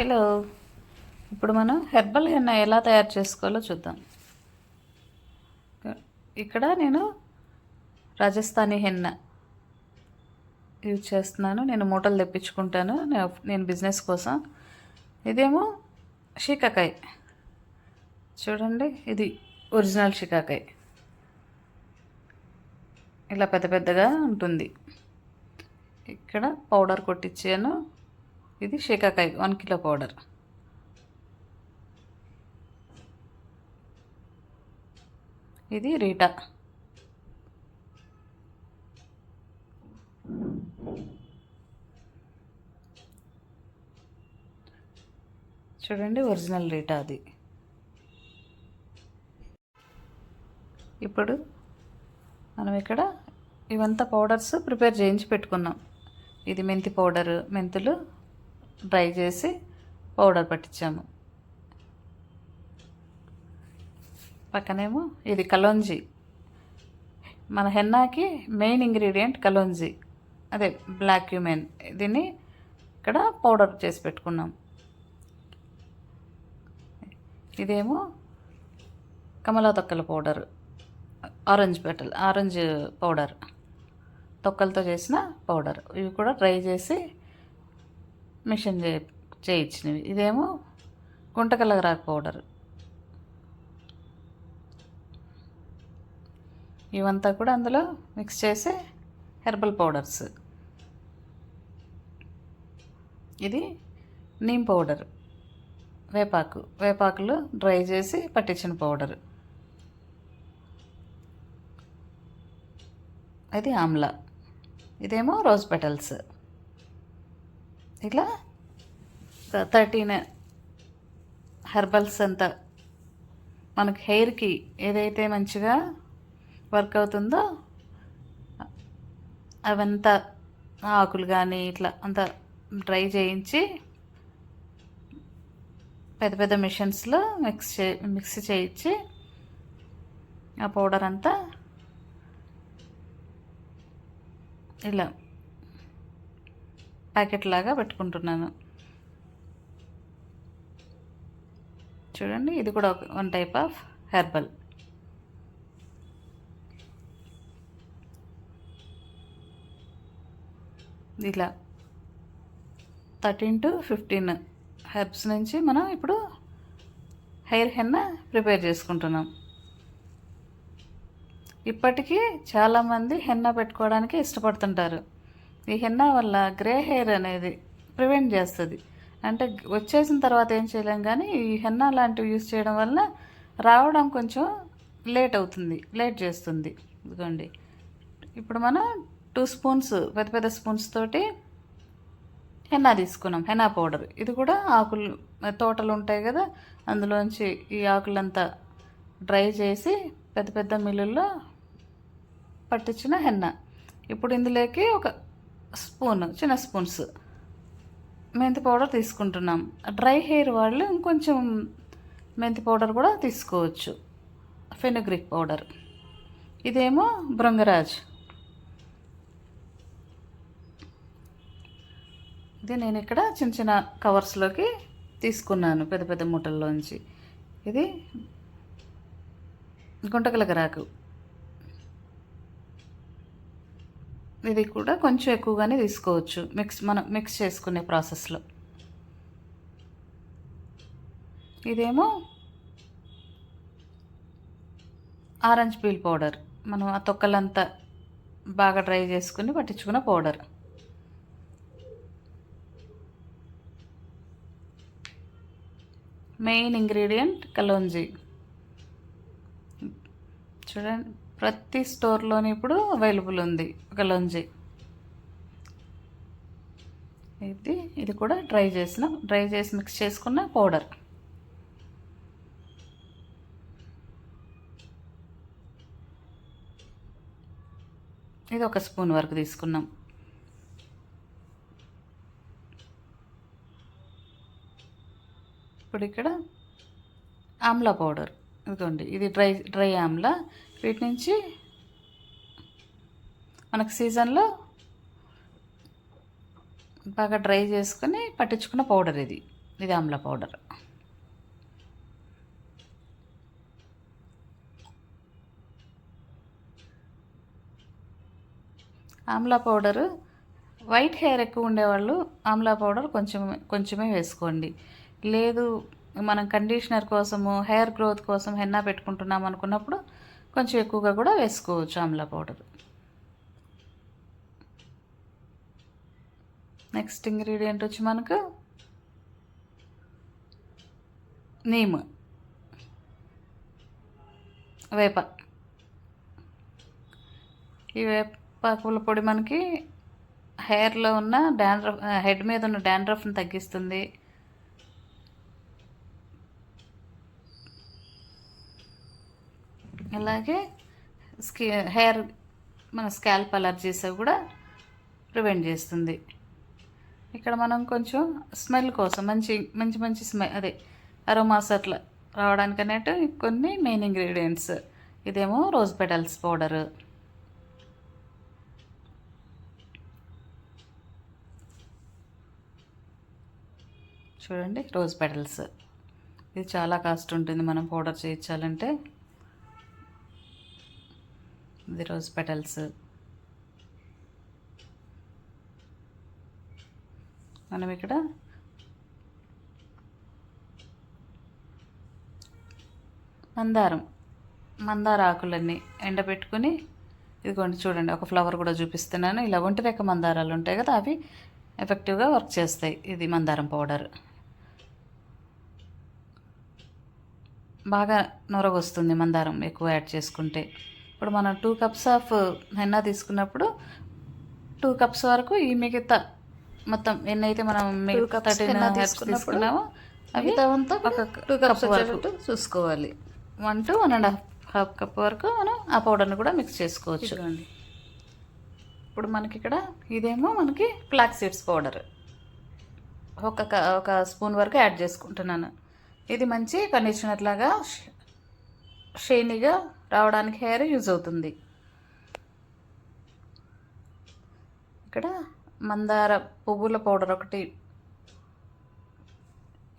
Hello. ఇప్పుడు మనం herbal henna ఎలా తయారు చేసుకోవాలో చూద్దాం. ఇక్కడ నేను రాజస్థానీ హెన్నా యూజ్ చేస్తున్నాను. నేను మూటలు తెప్పించుకుంటాను నేను బిజినెస్ కోసం. ఇదేమో షికాకాయ్, చూడండి, ఇది ఒరిజినల్ షికాకాయ్. ఇలా పెద్ద పెద్దగా ఉంటుంది. ఇక్కడ పౌడర్ కొట్టించాను. ఇది షికాకాయ్ 1 కిలో పౌడర్. ఇది రీటా. చూడండి, ఒరిజినల్ రీటా అది. ఇప్పుడు మనం ఇక్కడ ఇవంతా పౌడర్స్ ప్రిపేర్ చేయించి పెట్టుకున్నాం. ఇది మెంతి పౌడరు, మెంతులు డ్రై చేసి పౌడర్ పట్టించాము. పక్కనేమో ఇది కలోంజీ. మన హెన్నాకి మెయిన్ ఇంగ్రీడియంట్ కలోంజీ, అదే బ్లాక్ క్యూమెన్. దీన్ని ఇక్కడ పౌడర్ చేసి పెట్టుకున్నాం. ఇదేమో కమలా తొక్కల పౌడర్, ఆరెంజ్ పౌడర్, తొక్కలతో చేసిన పౌడర్. ఇవి కూడా డ్రై చేసి మిషన్ చేయించినవి. ఇదేమో గుంటకలగరాకు పౌడర్. ఇవంతా కూడా అందులో మిక్స్ చేసి హెర్బల్ పౌడర్స్. ఇది నీమ్ పౌడర్, వేపాకులు డ్రై చేసి పట్టించిన పౌడర్. ఇది ఆమ్లా. ఇదేమో రోజ్ పెటల్స్. ఇలా 13 హెర్బల్స్ అంతా మనకి హెయిర్కి ఏదైతే మంచిగా వర్క్ అవుతుందో అవంతా ఆకులు కానీ ఇట్లా అంతా డ్రై చేయించి పెద్ద పెద్ద మిషన్స్లో మిక్స్ చేయించి ఆ పౌడర్ అంతా ఇలా ప్యాకెట్ లాగా పెట్టుకుంటున్నాను. చూడండి, ఇది కూడా 1 టైప్ ఆఫ్ హెర్బల్. ఇలా 13 to 15 హెర్బ్స్ నుంచి మనం ఇప్పుడు హెయిర్ హెన్నా ప్రిపేర్ చేసుకుంటున్నాం. ఇప్పటికీ చాలామంది హెన్నా పెట్టుకోవడానికి ఇష్టపడుతుంటారు. ఈ హెన్నా వల్ల గ్రే హెయిర్ అనేది ప్రివెంట్ చేస్తుంది. అంటే వచ్చేసిన తర్వాత ఏం చేయలేం, కానీ ఈ హెన్నా లాంటివి యూజ్ చేయడం వల్ల రావడం కొంచెం లేట్ చేస్తుంది. ఇదిగోండి, ఇప్పుడు మనం 2 స్పూన్స్ పెద్ద పెద్ద స్పూన్స్ తోటి హెన్నా తీసుకున్నాం, హెన్నా పౌడర్. ఇది కూడా ఆకులు, తోటలు ఉంటాయి కదా, అందులోంచి ఈ ఆకులంతా డ్రై చేసి పెద్ద పెద్ద మిల్లుల్లో పట్టించిన హెన్నా. ఇప్పుడు ఇందులోకి ఒక చిన్న స్పూన్స్ మెంతి పౌడర్ తీసుకుంటున్నాం. డ్రై హెయిర్ వాళ్ళు ఇంకొంచెం మెంతి పౌడర్ కూడా తీసుకోవచ్చు, ఫెనుగ్రిక్ పౌడర్. ఇదేమో భృంగరాజ్. ఇది నేను ఇక్కడ చిన్న చిన్న కవర్స్లోకి తీసుకున్నాను, పెద్ద పెద్ద మూటల్లోంచి. ఇది గుంటకలగరాకు. ఇది కూడా కొంచెం ఎక్కువగానే తీసుకోవచ్చు మనం మిక్స్ చేసుకునే ప్రాసెస్లో. ఇదేమో ఆరెంజ్ పీల్ పౌడర్. మనం ఆ తొక్కలంతా బాగా డ్రై చేసుకుని పట్టించుకున్న పౌడర్. Main ingredient kalonji. చూడండి, ప్రతి స్టోర్లోని ఇప్పుడు అవైలబుల్ ఉంది కలోంజీ. ఇది కూడా డ్రై చేసి మిక్స్ చేసుకున్న పౌడర్. ఇది 1 స్పూన్ వరకు తీసుకున్నాం. ఇప్పుడు ఇక్కడ ఆమ్లా పౌడర్. ఇదిగోండి, ఇది డ్రై ఆమ్లా. వీటి నుంచి మనకు సీజన్లో బాగా డ్రై చేసుకొని పట్టించుకున్న పౌడర్ ఇది. ఇది Amla powder. Amla powder white hair ఎక్కువ ఉండేవాళ్ళు ఆమ్లా పౌడర్ కొంచెమే వేసుకోండి. లేదు మనం కండిషనర్ కోసము హెయిర్ గ్రోత్ కోసం హెన్నా పెట్టుకుంటున్నాం అనుకున్నప్పుడు కొంచెం ఎక్కువగా కూడా వేసుకోవచ్చు ఆమ్లా పౌడర్. నెక్స్ట్ ఇంగ్రీడియంట్ వచ్చి మనకు నీమ్, వేప. ఈ వేపాకుల పొడి మనకి హెయిర్లో ఉన్న డాండ్రఫ్, హెడ్ మీద ఉన్న డాండ్రఫ్ని తగ్గిస్తుంది. అలాగే హెయిర్ మన స్కాల్ప్ అలర్జీస్ కూడా ప్రివెంట్ చేస్తుంది. ఇక్కడ మనం కొంచెం స్మెల్ కోసం మంచి స్మెల్, అదే అరోమాస్ అట్లా రావడానికి అన్నట్టు కొన్ని మెయిన్ ఇంగ్రీడియంట్స్. ఇదేమో రోజ్ పెటల్స్ పౌడరు, చూడండి రోజ్ పెటల్స్. ఇది చాలా కాస్ట్ ఉంటుంది మనం పౌడర్ చేయించాలంటే. ఇది రోజ్ పెటల్స్. మనం ఇక్కడ మందార ఆకులన్నీ ఎండబెట్టుకుని, ఇదిగోండి చూడండి ఒక ఫ్లవర్ కూడా చూపిస్తున్నాను. ఇలా ఒంటి రెక్క మందారాలు ఉంటాయి కదా, అవి ఎఫెక్టివ్గా వర్క్ చేస్తాయి. ఇది మందారం పౌడర్. బాగా నొరగొస్తుంది మందారం ఎక్కువ యాడ్ చేసుకుంటే. ఇప్పుడు మనం 2 cups ఆఫ్ హెన్నా తీసుకున్నప్పుడు 2 cups వరకు ఈ మిగతా మొత్తం ఎన్నైతే మనం 13 herbs తీసుకున్నామో అవి ఒక 2 cups వరకు చూసుకోవాలి. 1 to 1.5 cup వరకు మనం ఆ పౌడర్ని కూడా మిక్స్ చేసుకోవచ్చు. ఇప్పుడు మనకి ఇక్కడ ఇదేమో మనకి ఫ్లాక్స్ సీడ్స్ పౌడర్ ఒక స్పూన్ వరకు యాడ్ చేసుకుంటున్నాను. ఇది మంచి కండిషనర్ లాగా షైనీగా రావడానికి హెయిర్ యూజ్ అవుతుంది. ఇక్కడ మందార పువ్వుల పౌడర్ ఒకటి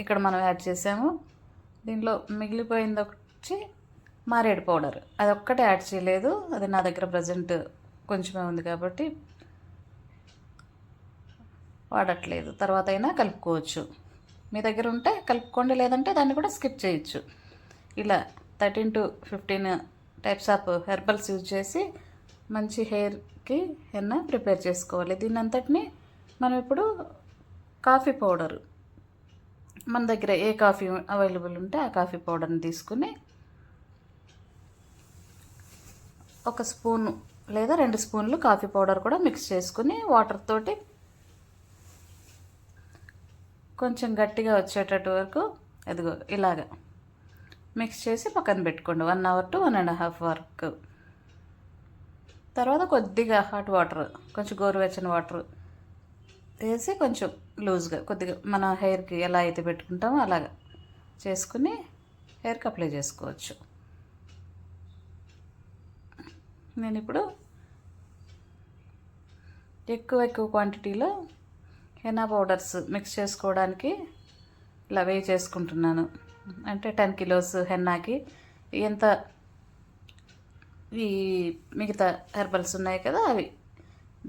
ఇక్కడ మనం యాడ్ చేసాము. దీనిలో మిగిలిపోయింది వచ్చి మారేడు పౌడర్, అది ఒక్కటే యాడ్ చేయలేదు. అది నా దగ్గర ప్రజెంట్ కొంచెమే ఉంది కాబట్టి వాడట్లేదు. తర్వాత అయినా కలుపుకోవచ్చు. మీ దగ్గర ఉంటే కలుపుకోండి, లేదంటే దాన్ని కూడా స్కిప్ చేయొచ్చు. ఇలా 13 to 15 types of herbals use చేసి మంచి హెయిర్కి హెన్నా ప్రిపేర్ చేసుకోవాలి. దీని అంతటిని మనం ఇప్పుడు కాఫీ పౌడర్, మన దగ్గర ఏ కాఫీ అవైలబుల్ ఉంటే ఆ కాఫీ పౌడర్ని తీసుకుని 1 స్పూను లేదా 2 స్పూన్లు కాఫీ పౌడర్ కూడా మిక్స్ చేసుకుని వాటర్ తోటి కొంచెం గట్టిగా వచ్చేటట్టు వరకు ఎదుగో ఇలాగా మిక్స్ చేసి పక్కన పెట్టుకోండి 1 hour to 1.5 వరకు. తర్వాత కొద్దిగా హాట్ వాటర్, కొంచెం గోరువెచ్చని వాటర్ వేసి కొంచెం లూజ్గా కొద్దిగా మన హెయిర్కి ఎలా అయితే పెట్టుకుంటామో అలాగా చేసుకుని హెయిర్కి అప్లై చేసుకోవచ్చు. నేను ఇప్పుడు ఎక్కువ క్వాంటిటీలో హెన్నా పౌడర్స్ మిక్స్ చేసుకోవడానికి ఇలా వేయి చేసుకుంటున్నాను. అంటే 10 kilos హెన్నాకి ఎంత ఈ మిగతా హెర్బల్స్ ఉన్నాయి కదా అవి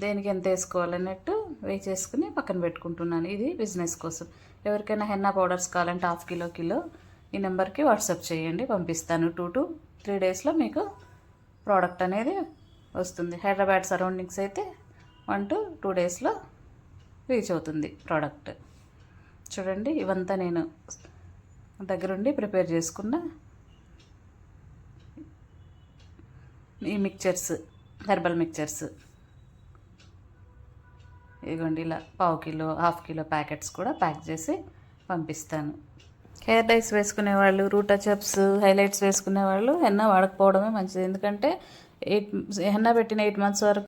దేనికి ఎంత వేసుకోవాలన్నట్టు వేయి చేసుకుని పక్కన పెట్టుకుంటున్నాను. ఇది బిజినెస్ కోసం. ఎవరికైనా హెన్నా పౌడర్స్ కావాలంటే 1/2 కిలో ఈ నెంబర్కి వాట్సాప్ చేయండి, పంపిస్తాను. 2 to 3 daysలో మీకు ప్రోడక్ట్ అనేది వస్తుంది. హైదరాబాద్ సరౌండింగ్స్ అయితే 1 to 2 daysలో రీచ్ అవుతుంది ప్రోడక్ట్. చూడండి ఇవంతా నేను దగ్గరుండి ప్రిపేర్ చేసుకున్న ఈ మిక్చర్స్, హెర్బల్ మిక్చర్స్. ఇదిగోండి ఇలా 1/2 కిలో 1/2 కిలో ప్యాకెట్స్ కూడా ప్యాక్ చేసి పంపిస్తాను. హెయిర్ డైస్ వేసుకునే వాళ్ళు, రూట్ టచ్అప్స్, హైలైట్స్ వేసుకునే వాళ్ళు హెన్నా వాడకపోవడమే మంచిది. ఎందుకంటే హెన్నా పెట్టిన 8 months వరకు